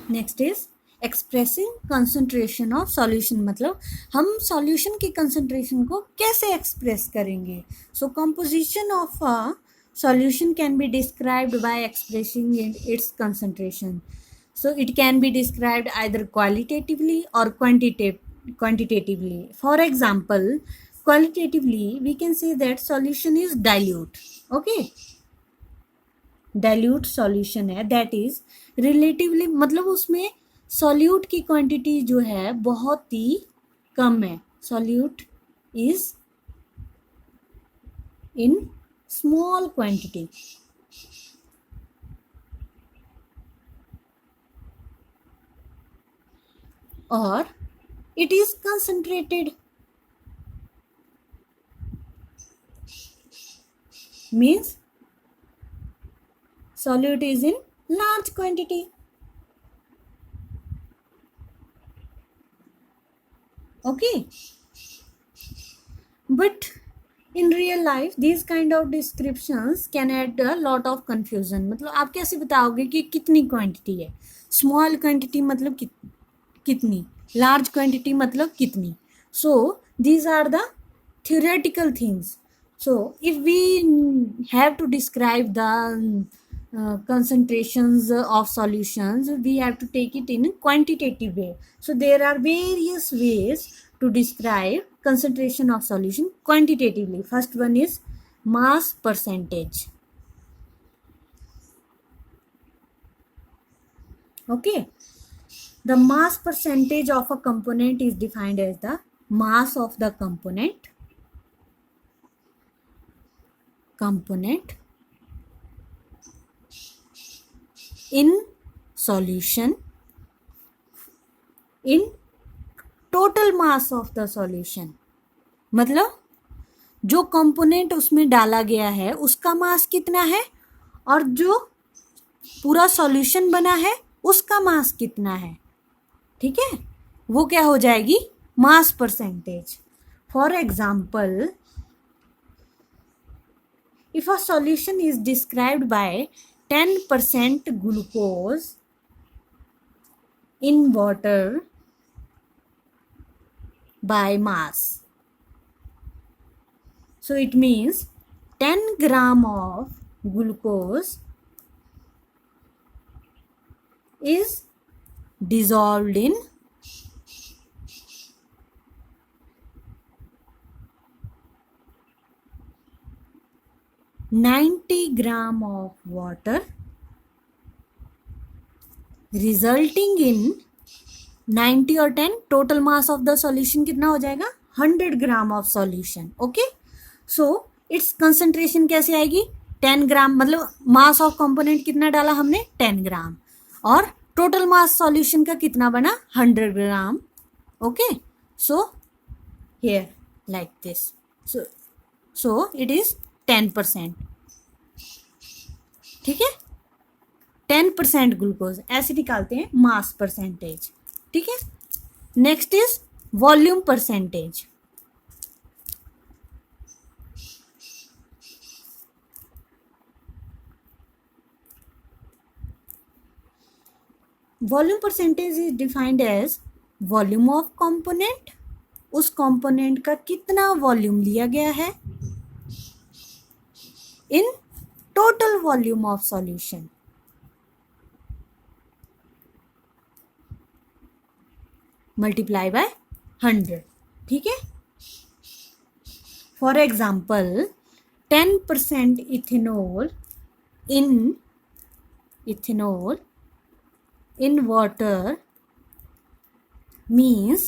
Next is expressing concentration of solution, मतलब हम solution की कंसंट्रेशन को कैसे एक्सप्रेस करेंगे. So composition of a solution can be described by expressing its concentration. So it can be described either qualitatively or quantitatively. For example, qualitatively we can say that solution is dilute. Okay, dilute solution है, that is relatively, मतलब उसमें solute की quantity जो है बहुत ही कम है. Solute is in small quantity. और it is concentrated, means solute is in large quantity. Okay, but in real life these kind of descriptions can add a lot of confusion. मतलब आप कैसे बताओगे कि कितनी क्वांटिटी है. स्मॉल क्वांटिटी मतलब कितनी, लार्ज क्वांटिटी मतलब कितनी. So these are the theoretical things. So if we have to describe the concentrations of solutions, we have to take it in a quantitative way. So there are various ways to describe concentration of solution quantitatively. First one is mass percentage. Okay, the mass percentage of a component is defined as the mass of the component in solution in total mass of the solution. मतलब जो component उसमें डाला गया है उसका मास कितना है और जो पूरा सॉल्यूशन बना है उसका मास कितना है. ठीक है, वो क्या हो जाएगी, mass percentage. For example, if a solution is described by 10% glucose in water by mass, so it means 10 gram of glucose is dissolved in 90 gram of water, resulting in 90 और 10 total mass of the solution कितना हो जाएगा, 100 gram of solution. Okay, so it's concentration कैसे आएगी, 10 ग्राम, मतलब mass of component कितना डाला हमने, 10 ग्राम, और टोटल मास सॉल्यूशन का कितना बना, 100 ग्राम. Okay, so here like this, so it is 10%. ठीक है, 10% ग्लूकोज ऐसे निकालते हैं मास परसेंटेज. ठीक है, next is volume percentage. Volume percentage is defined as volume of component, उस कंपोनेंट का कितना वॉल्यूम लिया गया है in total volume of solution, multiply by 100. ठीक है, for example 10% ethanol in water means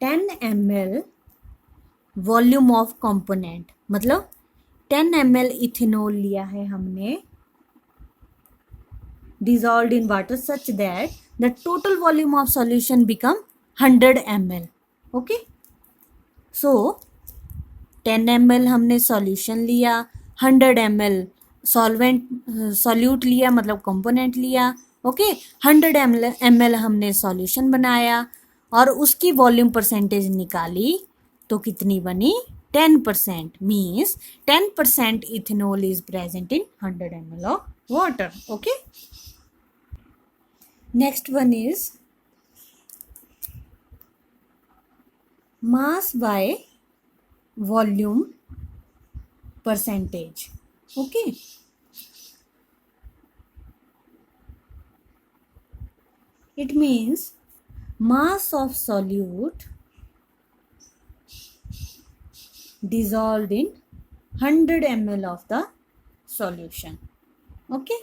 10 ml volume of component, मतलब 10 ml ethanol लिया है हमने, dissolved in water such that the total volume of solution become 100 ml. okay, so 10 ml हमने solution लिया, 100 ml solute लिया, मतलब कंपोनेंट लिया. Okay, 100 ml हमने सॉल्यूशन बनाया और उसकी वॉल्यूम परसेंटेज निकाली तो कितनी बनी, 10%. Means 10% ethanol is present in 100 ml of water. Okay, next one is mass by volume percentage. Okay, it means mass of solute dissolved in 100 ml of the solution. Okay,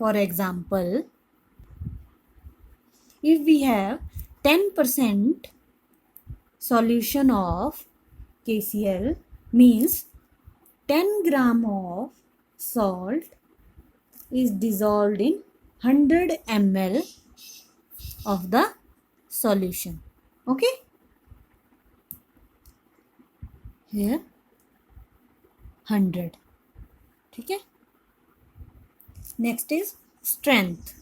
for example, if we have 10% solution of KCl, means 10 gram of salt is dissolved in 100 ml of the solution. Okay, here 100. ठीक है. Next is strength.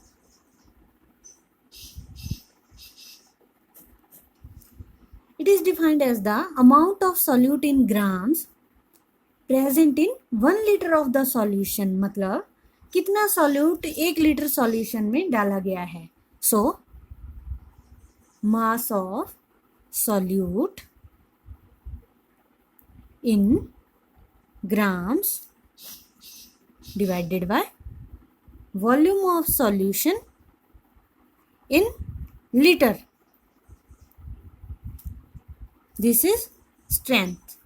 It is defined as the amount of solute in grams present in 1 liter of the solution. मतलब कितना solute 1 litre solution में डाला गया है. So mass of solute in grams divided by volume of solution in liter. This is strength,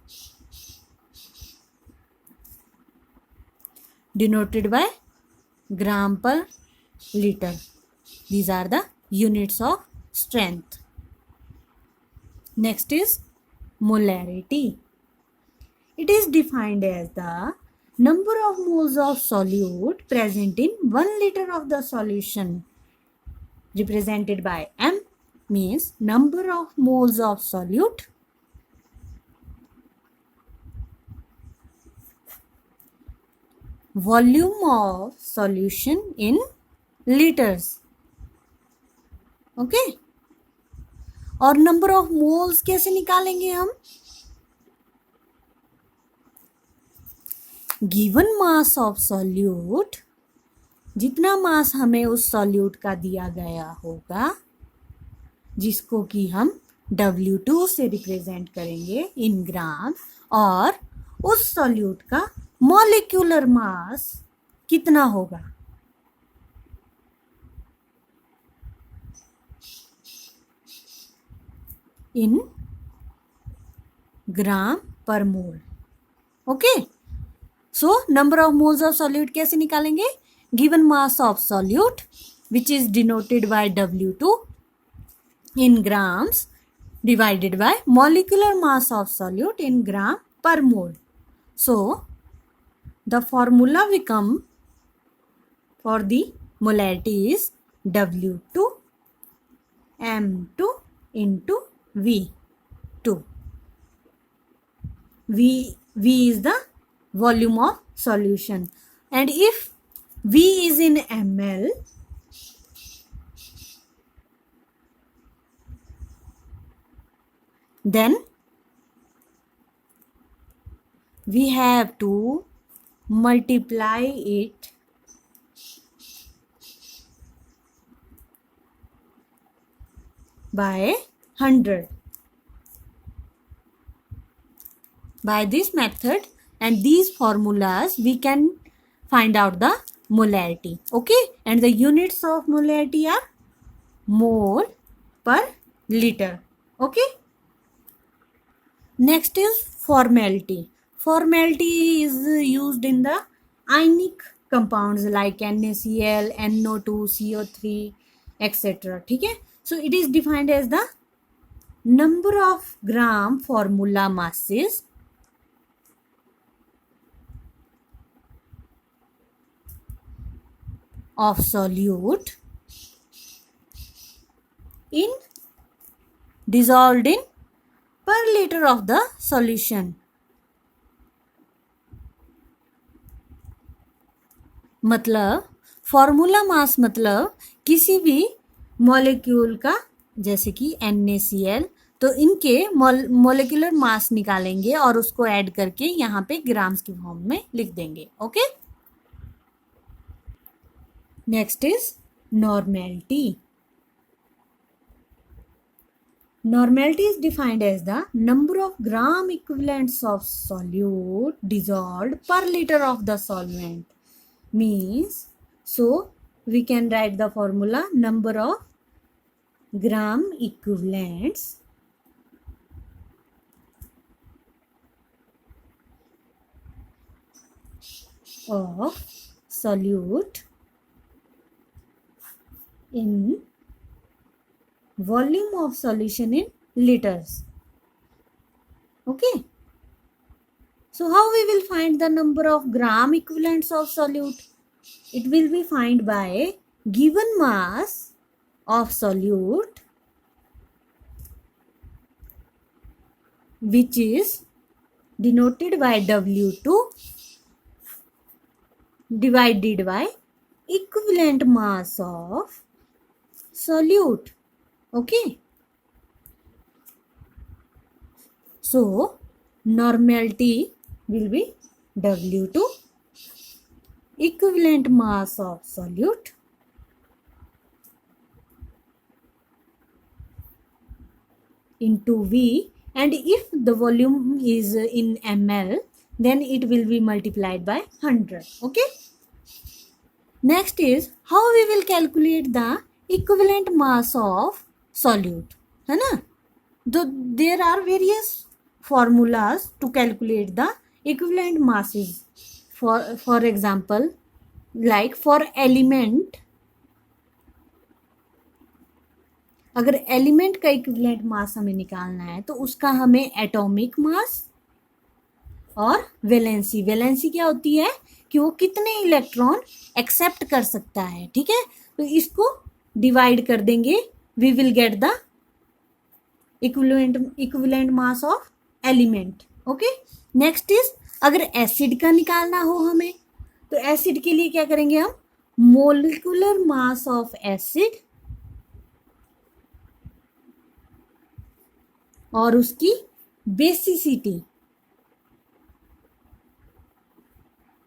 denoted by gram per liter. These are the units of strength. Next is molarity. It is defined as the number of moles of solute present in 1 liter of the solution, represented by M, means number of moles of solute volume of solution in liters. Okay, और number of moles कैसे निकालेंगे हम? Given mass of solute, जितना मास हमें उस solute का दिया गया होगा, जिसको कि हम W2 से रिप्रेजेंट करेंगे इन ग्राम, और उस सॉल्यूट का मॉलिक्यूलर मास कितना होगा? In gram per mole. Okay, so number of moles of solute कैसे निकालेंगे? Given mass of solute which is denoted by W2 in grams divided by molecular mass of solute in gram per mole. So the formula we come for the molarity is W2 M2 into V2. V is the volume of solution, and if V is in ml, then we have to multiply it by 100. By this method and these formulas we can find out the molarity. Okay, and the units of molarity are mole per liter. Okay, next is formality. Formality is used in the ionic compounds like NaCl, NO2, CO3, etc. ठीक है, so it is defined as the number of gram formula masses of solute in dissolved in per liter of the solution. मतलब formula mass मतलब किसी भी molecule का, जैसे कि NaCl, तो इनके मॉलिक्यूलर मास निकालेंगे और उसको ऐड करके यहाँ पे ग्राम्स की फॉर्म में लिख देंगे. Okay, next is Normality. Normality is defined as the number of gram equivalents of solute dissolved per liter of the solvent. Means, so we can write the formula number of gram equivalents of solute in volume of solution in liters. Okay. So how we will find the number of gram equivalents of solute? It will be found by given mass of solute, which is denoted by W2 divided by equivalent mass of solute. Okay. So normality will be W2 equivalent mass of solute into V, and if the volume is in ml, then it will be multiplied by 100. Okay. Next is how we will calculate the equivalent mass of solute, है ना? There are various formulas to calculate the equivalent masses. For example, like for element, अगर element का equivalent mass हमें निकालना है तो उसका हमें एटॉमिक मास और वैलेंसी क्या होती है कि वो कितने इलेक्ट्रॉन एक्सेप्ट कर सकता है. ठीक है, तो इसको डिवाइड कर देंगे, we will get the equivalent mass of element. Okay. Next is अगर एसिड का निकालना हो हमें, तो एसिड के लिए क्या करेंगे हम, मोलिकुलर मास ऑफ एसिड और उसकी बेसिसिटी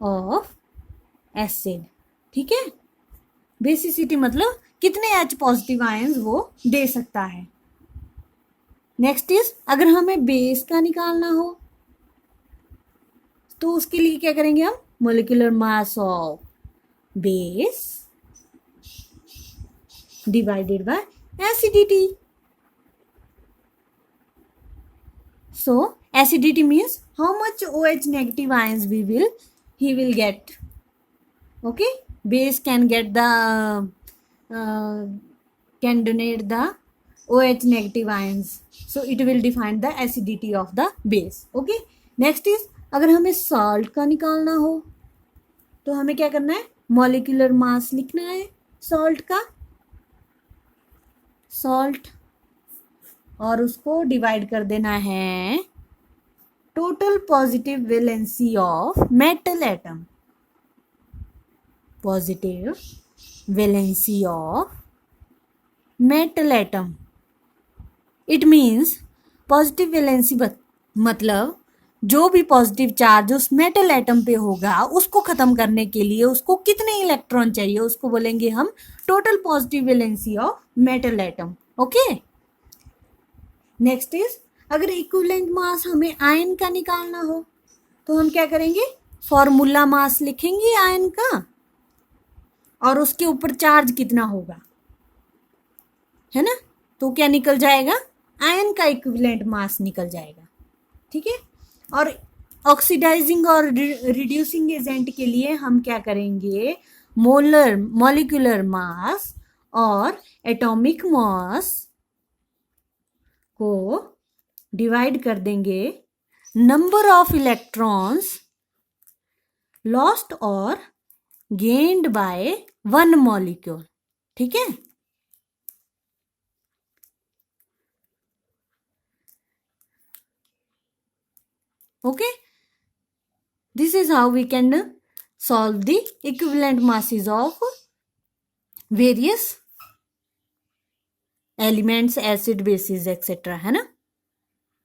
ऑफ एसिड. ठीक है, बेसिसिटी मतलब कितने H पॉजिटिव आयंस वो दे सकता है. नेक्स्ट इज अगर हमें बेस का निकालना हो तो उसके लिए क्या करेंगे हम, molecular mass of base divided by acidity. So acidity means how much OH negative ions he will get. Okay, base can get the can donate the OH negative ions, so it will define the acidity of the base. Okay. Next is अगर हमें salt का निकालना हो तो हमें क्या करना है, molecular mass लिखना है salt का, salt, और उसको डिवाइड कर देना है total positive valency of metal atom. Positive valency of metal atom. It means positive valency मतलब जो भी पॉजिटिव चार्ज उस मेटल एटम पे होगा उसको खत्म करने के लिए उसको कितने इलेक्ट्रॉन चाहिए, उसको बोलेंगे हम total positive valency of metal atom. Okay. Next is अगर इक्विवेलेंट मास हमें आयन का निकालना हो तो हम क्या करेंगे, फॉर्मूला मास लिखेंगे आयन का और उसके ऊपर चार्ज कितना होगा, है ना, तो क्या निकल जाएगा, आयन का इक्विवेलेंट मास निकल जाएगा. ठीक है. और ऑक्सीडाइजिंग और रिड्यूसिंग एजेंट के लिए हम क्या करेंगे, मॉलिक्यूलर मास और एटॉमिक मास को डिवाइड कर देंगे नंबर ऑफ इलेक्ट्रॉन्स लॉस्ट और गेन्ड बाय वन मॉलिक्यूल. ठीक है. Okay. This is how we can solve the equivalent masses of various elements, acid, basis etcetera, है ना.